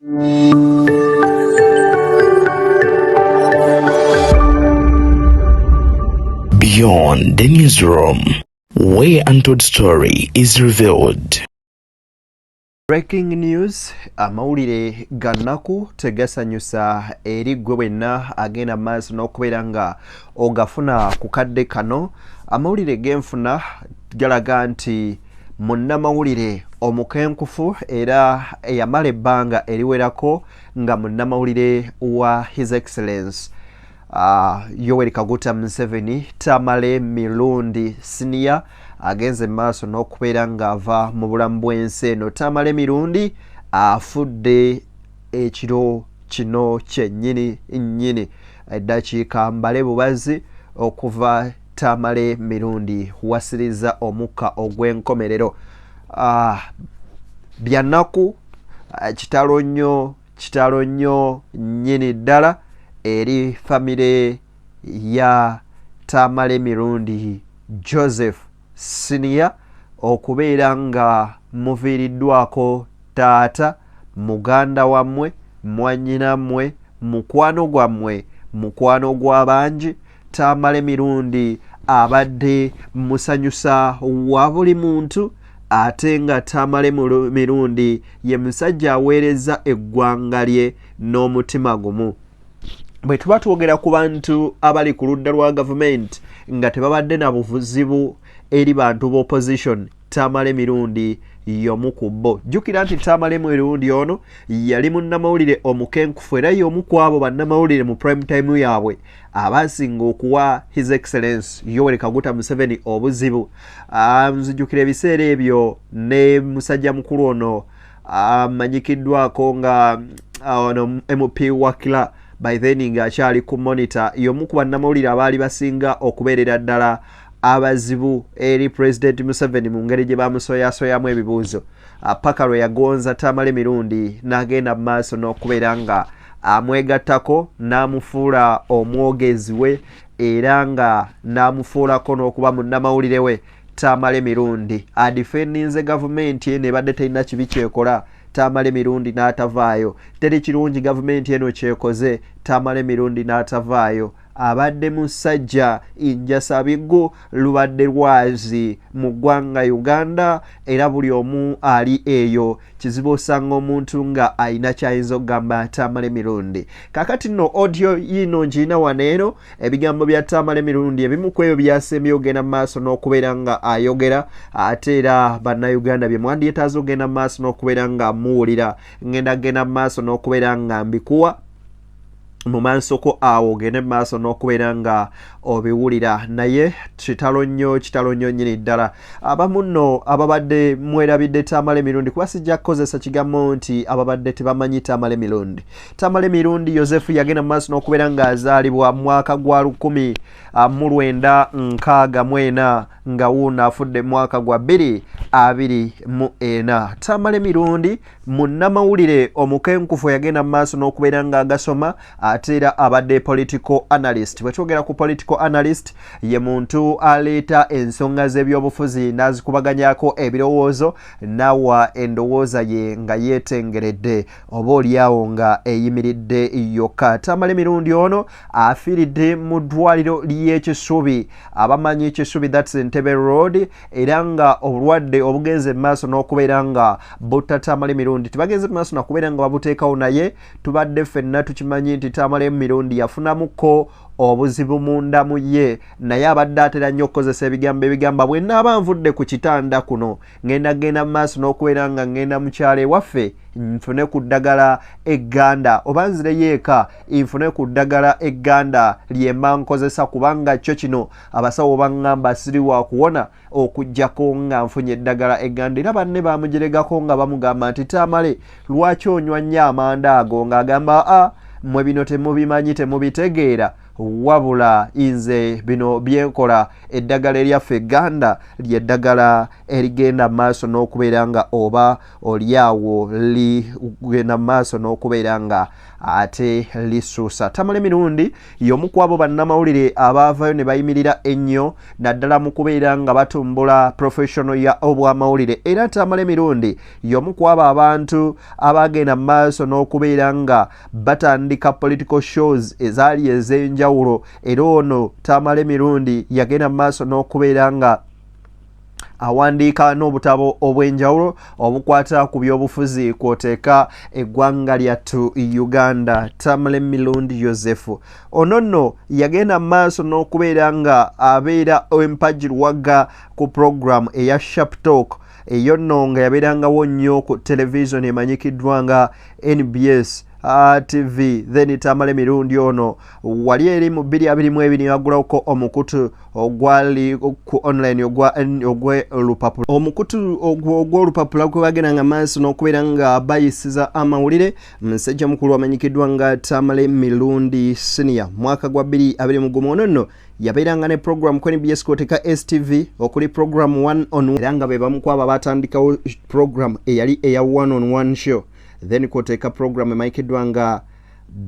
Beyond the newsroom, where untold story is revealed. Breaking news, amawulire gannaku tegasanyusa eri gwe wenna agenda maaso n'okubeera nga ogafuna ku kadde kano. Amawulire genfuna galaga nti munnamawulire omukenkufu era eyamala ebbanga eriwerako nga munnamawulire wa His Excellence Yoweri Kaguta Museveni Tamale Mirundi Senior agenze maaso n'okubeera ng'ava mu bulamu bw'ensi eno. Tamale Mirundi afudde ekiro kino kyennyini nnyini. Eddakiika mbale bubazi okuva Tamale Mirundi wasiriza omukka ogw'enkomerero. Byannaku kitalo nnyo nnyini ddala eri famire ya Tamale Mirundi Joseph Senior okubeera nga muviiriddwako taata, muganda wammwe, mwannyinammwe, mukwano gwammwe, mukwano gw'abangi. Tamale Mirundi abadde musanyusa wa buli muntu, ate nga Tamale Mirundi ye musajja aweereza eggwanga lye n'omutima gumu. Bwe tuba twogera ku bantu abali ku ludda lwa gavumenti nga tebabadde na buvuzibu eri bantu b'opposition, Tamale Mirundi y'omu ku bo. Jjukira nti Tamale Mirundi ono yali munnamawulire omukenkufu era y'omu ku abo bannamawulire mu prime time yaabwe abasinga okuwa His Excellence Yoweri Kaguta Museveni obuzibu. Nzijukira ebiseera ebyo ne musajja mukulu ono amanyikiddwako nga MP Wakila by then ng'akyali ku monitor, y'omu ku bannamawulire abaali basinga okubeerera ddala abazibu eri President Museveni mu ngeri gye bamusoyasoyamu ebibuuzo. Paka lwe yagonza Tamale Mirundi n'agenda mu maaso n'okubeera nga amwegattako n'amufuula omwogezi we era nga n'amufuulako n'okuba munnamawulire we. Tamale Mirundi adifendinze gavumenti eno ebadde terina kibi kyekola. Tamale Mirundi n'atavaayo. Teri kirungi gavumenti eno kyekoze. Tamale Mirundi n'atavaayo. Abadde musajja injasa biggu lubadde lwazi mu ggwanga Uganda era buli omu ali eyo kizibu osanga omuntu nga ayina kyayinza okugamba Tamale Mirundi. Kakati nno audio yino ngirina wano eno ebigambo bya Tamale Mirundi ebimu ku ebyo byasembye ogenda mu maaso n'okubeera nga ayogera, ate era bannayuganda bye mwandyetaaze ogenda mu maaso n'okubeera nga muwulira. Ngenda mu maaso n'okubeera nga mbikuwa mu maansoko awo ogende mu maaso n'okubeera nga obiwulira. Naye kitalo nnyo nnyini ddala. Abamu nno ababadde mwerabidde Tamale Mirundi kuba sijja kukozesa kigambo nti ababadde tebamanyi Tamale Mirundi. Tamale Mirundi Yosefu yagenda mu maaso n'okubeera ng'azaalibwa mu mwaka gwa 1964 nga wuuno afudde mu mwaka gwa 2024. Tamale Mirundi munnamawulire omukenkufu yagenda mu maaso n'okubeera ng'agasoma, ate era abadde political analyst. Bwe twogera ku political analyst ye muntu aleeta ensonga z'ebyobufuzi n'azikubaganyako ebirowoozo nawa endowooza ye nga yeetengeredde oba oliawo nga eyimiridde yokka. Tamale Mirundi ono afiiridde mu ddwaliro ly'Ekisubi. Abamanyi Ekisubi that's Entebbe Road, era nga obulwadde obugenze mu maaso n'okubeera nga butta Tamale Mirundi tebagenze mu maaso n'okubeera nga babuteekawo, naye tubadde ffenna tukimanyi nti Tamale Mirundi yafunamuko obuzibu mu ndamu ye, naye abadde atera nnyo okukozesa ebigambo bwe nnaaba nvudde ku kitanda kuno ngenda mu maaso n'okubeera nga ngenda mu kyalo ewaffe nfune ku ddagala egganda oba nzireyo eka nfune ku ddagala egganda lyemba nkozesa, kubanga kyo kino abasawo baŋŋamba siri wa kuwona okuggyako nga nfunye eddagala egganda. Era banne bamugiregako nga bamugamba nti Tamale lwaki onywa nnyo amanda ago, ng'agamba mmwe bino temubimanyi temubitegeera, wabula inze bino byenkola eddagala eryaffe egganda lyeddagala erigenda maaso n'okubeera nga oba olyawo ligenda maaso n'okubeera nga ate lisuusa. Tamale mirundi y'omu ku abo bannamawulire abaavayo ne bayimirira ennyo naddala mu kubeera nga batumbula professional ya obwamawulire, era Tamale mirundi y'omu ku abo abantu abagenda maaso n'okubeera nga batandika political shows ezaali ez'enjawulo, era ono Tamale mirundi yagenda maaso n'okubeera nga awandiika n'obutabo obw'enjawulo obukwata ku by'obufuzi kw'oteeka eggwanga lyattu Uganda. Tamale mirundi Joseph ono nno yagenda maaso n'okubeera nga abeera empagirwaga ku program eya Sharp Talk, eyo nno nga yabeerangawo nnyo ku television emanyikiddwa nga NBS TV. Then Tamale mirundi ono wali eri mu 2022 yagulako omukutu ogwali ku online ogw'olupapula, omukutu ogw'olupapula gwe bagendanga maaso n'okubeera nga bayisiza amawulire. Musajja mukulu amanyikiddwa nga Tamale mirundi senior. Mwaka gwa 2021 ono nno yabeeranga ne program ku NBS kw'oteeka STV okuli program 1 on 1, era nga be bamu ku abo batandikawo program eyali eya 1 on 1 show. Then kw'oteeka program emayikiddwa nga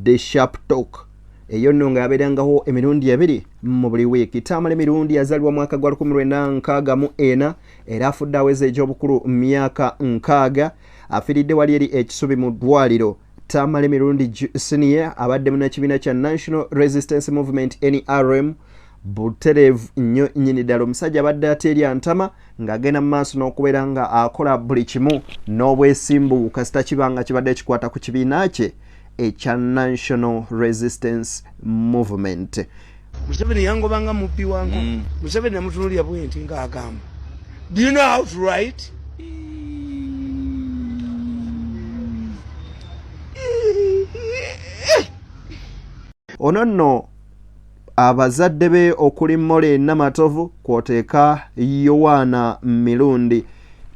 The Sharp Talk, eyo nno nga yabeerangaho emirundi 2 mu buli wiiki. Tamale mirundi yazaalibwa mwaka gwa 1964 era afudde aweza egy'obukulu myaka 6. Afiiridde wali eri ekisubi mu ddwaliro. Tamale mirundi senior abadde munnakibiina kya National Resistance Movement NRM butereevu nnyo nnyini ddala. Omusajja abadde ateerya ntama ng'agenda mu maaso n'okubeera nga akola buli kimu n'obwesimbu kasita kibanga kibadde kikwata ku kibiina kye ekya National Resistance Movement. Museveni yangobanga mubbi wange. Museveni namutunuulira bwenti ng'agamba, do you know how to write? Ono nno abazadde be okuli Mole Namatovu kw'oteeka Yowaana mirundi.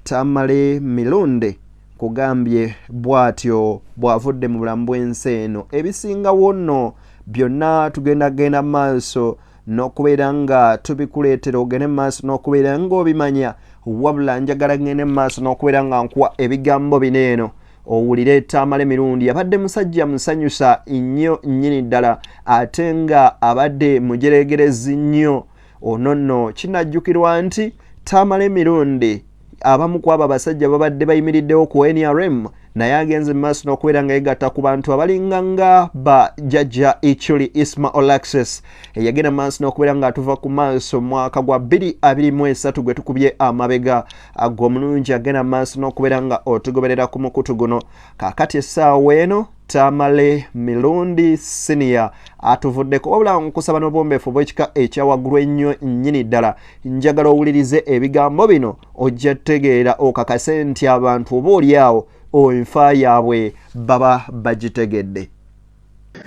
Tamale mirundi kugambye bw'atyo bw'avudde mu bulamu bw'ensi eno. Ebisingawo nno byonna tugenda maaso n'okubeera nga tubikuleetera ogende maaso n'okubeera nga obimanya, wabula njagala ngende maaso n'okubeera nga nkuwa ebigambo bino eno owulire. Tamale mirundi abadde musajja musanyusa nnyo nnyini ddala ate nga abadde mujeregerezi nnyo. Ono nno kinajjukirwa nti Tamale mirundi abamu ku abo abasajja babadde bayimiriddewo ku NRM naye agenze mu maaso n'okubeera nga yegatta ku bantu abalinga nga ba Jjajja Ichuli Isma Alexis eyagenda mu maaso n'okubeera nga atuva ku maaso mwaka gwa 2023 gwe tukubye amabega ag'omulungi. Agenda mu maaso n'okubeera nga otugoberera ku mukutu guno. Kaakati essaawa eno Tamale mirundi senior atuvuddeko, wabula nkusaba n'obwombeefu bw'ekika ekyawaggulu ennyo nnyini ddala. Njagala owulirize ebigambo bino ojja tegeera okakase nti abantu oba oliawo enfa yaabwe baba bagitegedde.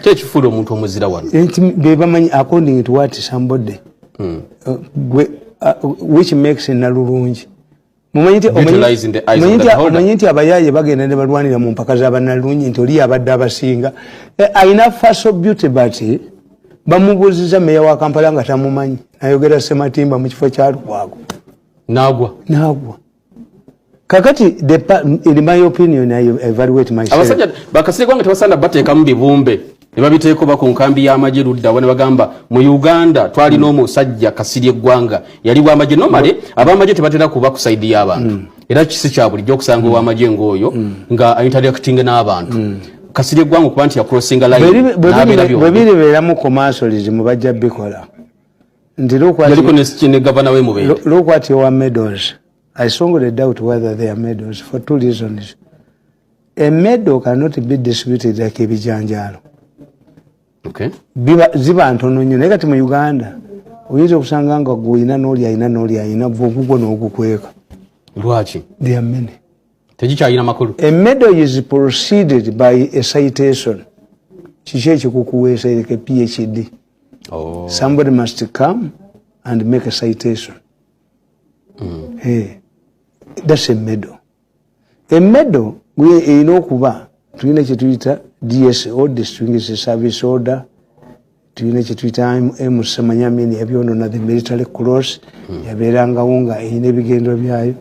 Kyekifuula omuntu omuzira wano be bamanyi according to what somebody which makes nalulungi. Mumanyi nti abayaaye bagenda ne balwanira mu mpaka z'abannalungi nti oli abadde abasinga. Alina faso beauty but bamubuuziza meya wa Kampala nga tamumanyi, ayogera Sematimba mu kifo kya Lukwago n'agwa. Kakati in my opinion I evaluate myself. Abasajja bakasire kwanga tebasaana bateekamu bibumbe ne babiteeko ba ku nkambi y'amagye ludda wane bagamba mu Uganda twalina omusajja Kasirye Gwanga yali w'amagye nomale ab'amagye tebatera kuba ku side y'abantu era kisi kya bulijjo okusanga ow'amagye ng'oyo nga interacting n'abantu. Kasirye Gwanga kuba nti ya crossing line bwe biribeeramu commercialism bajja bikola nti yaliko ne governor we mubeera. Look what your medals. I strongly doubt whether they are medals for two reasons. A medal cannot be distributed like ebijanjalo. Okay. Ziba ntono nnyo naye kati mu Uganda oyinza okusanga nga gw'olina n'oli ayina bw'ogugwo n'ogukweka. Lwaki? There are many. Tegikyalina makulu. A medal is preceded by a citation. Kiki ekikukuweesa like a PhD. Oh. Somebody must come and make a citation. Hey, that's a medal. A medal we okuba tulina kye tuyita DSO, Distinguished Service Order, tulina kyetuyita emusamanyamini yabyonona the military cross yabeerangawo nga eyina ebigendo byayo.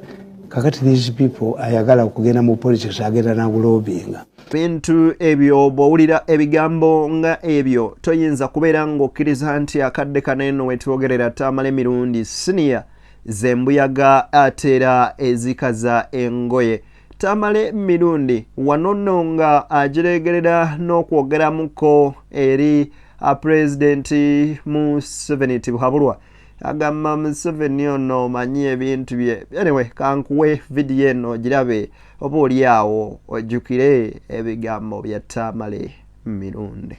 Kakati these people ayagala okugenda mu politics agenda nagulobinga. Bintu ebyo bw'owulira ebigambo nga ebyo toyinza kubeera ng'okkiriza nti akadde kaneno wetwogerera Tamale Mirundi Senior zembuyaga ateera ezikaza engoye. Tamale Mirundi wano nno nga agiregerera n'okwogeramuko eri Pulezidenti Museveni Tibuhaburwa. Agamba Museveni ono manyi ebintu bye. Anyway, kankuwe video eno girabe oba oli awo ojjukire ebigambo bya Tamale Mirundi.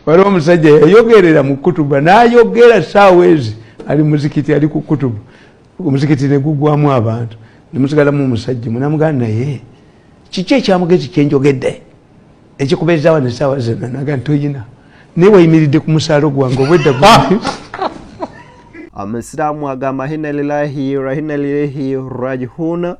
Waliwo omusajja yayogerera mu kutuba n'ayogera ssaawa ezi ali muzikiti ali ku kutuba. Omuzikiti ne gugwamu abantu. Ne musigalamu omusajja munamugamba naye kiki ekyamugezi kyenjogedde ekikubeeza wano essaawa zonna naga ntoyina naye wayimiridde ku musaalo gwange obwedda gwange. Amusiramu agamba inna lillahi wa inna ilaihi raji'un.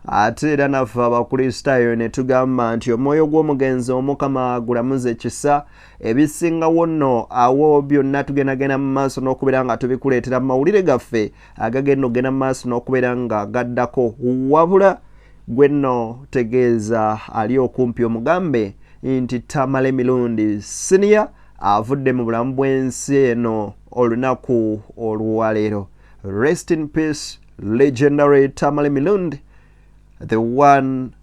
Ate era naffe abakristaayo ne tugamba nti omwoyo gw'omugenzi Omukama gulamuze ekisa. Ebisingawo nno awo byonna tugendagenda mu maaso n'okubeera nga tubikuleetera mu mawulire gaffe agagenda okugenda mu maaso n'okubeera nga gaddako. Wabula gwe nno tegeeza ali okumpi omugambe nti Tamale Mirundi Senior avudde mu bulamu bw'ensi eno olunaku olwaleero. Rest in peace, legendary Tamale Mirundi, the one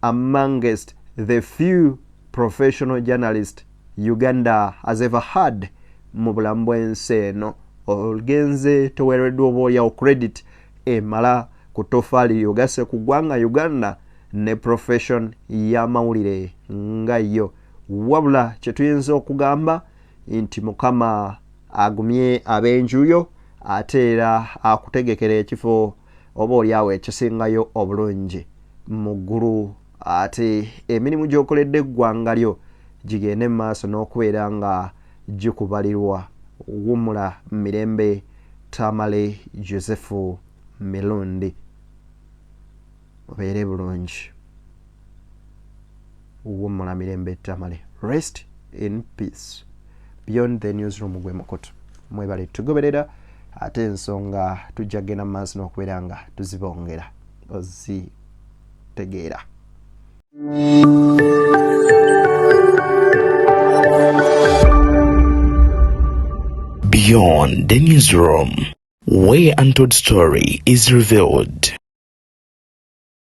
amongst the few professional journalists Uganda has ever had mu bulamu bw'ensi eno. Ogenze towereddwa obaolyawo credit emala ku tofaali yogase ku ggwanga Uganda ne profession y'amawulire nga yo. Wabula kyetuyinza okugamba nti Mukama agumye ab'enjuyo ate era akutegekera ekifo oba olyawo ekisingayo obulungi mu ggulu, ate emirimu gy'okoledde eggwanga lyo gigende mu maaso n'okubeera nga gikubalirwa. Wumula mirembe Tamale Joseph Mirundi, obeere bulungi. Wumula mirembe Tamale. Rest in peace. Beyond the newsroom gwe mukoto mwebale tugoberera ate ensonga tujja genda mu maaso n'okubeera nga tuzibongera ozitegeera. Beyond the newsroom, where untold story is revealed.